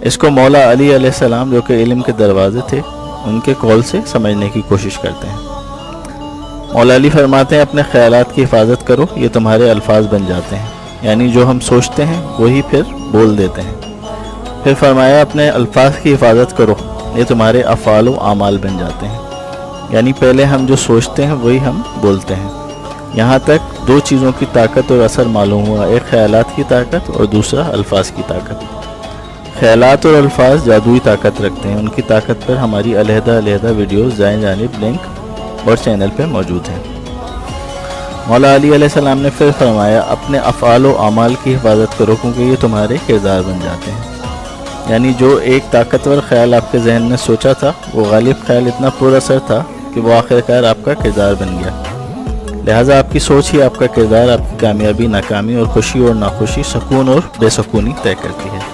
اس کو مولا علی علیہ السلام جو کہ علم کے دروازے تھے ان کے قول سے سمجھنے کی کوشش کرتے ہیں۔ مولا علی فرماتے ہیں اپنے خیالات کی حفاظت کرو، یہ تمہارے الفاظ بن جاتے ہیں، یعنی جو ہم سوچتے ہیں وہی پھر بول دیتے ہیں۔ پھر فرمایا اپنے الفاظ کی حفاظت کرو، یہ تمہارے افعال و اعمال بن جاتے ہیں، یعنی پہلے ہم جو سوچتے ہیں وہی ہم بولتے ہیں۔ یہاں تک دو چیزوں کی طاقت اور اثر معلوم ہوا، ایک خیالات کی طاقت اور دوسرا الفاظ کی طاقت۔ خیالات اور الفاظ جادوئی طاقت رکھتے ہیں، ان کی طاقت پر ہماری علیحدہ ویڈیوز دائیں جانب لنک اور چینل پہ موجود ہیں۔ مولا علی علیہ السلام نے پھر فرمایا اپنے افعال و اعمال کی حفاظت کرو، کیونکہ یہ تمہارے کردار بن جاتے ہیں، یعنی جو ایک طاقتور خیال آپ کے ذہن نے سوچا تھا وہ غالب خیال اتنا پر اثر تھا کہ وہ آخرکار آپ کا کردار بن گیا۔ لہٰذا آپ کی سوچ ہی آپ کا کردار، آپ کی کامیابی، ناکامی اور خوشی اور ناخوشی، سکون اور بے سکونی طے کرتی ہے۔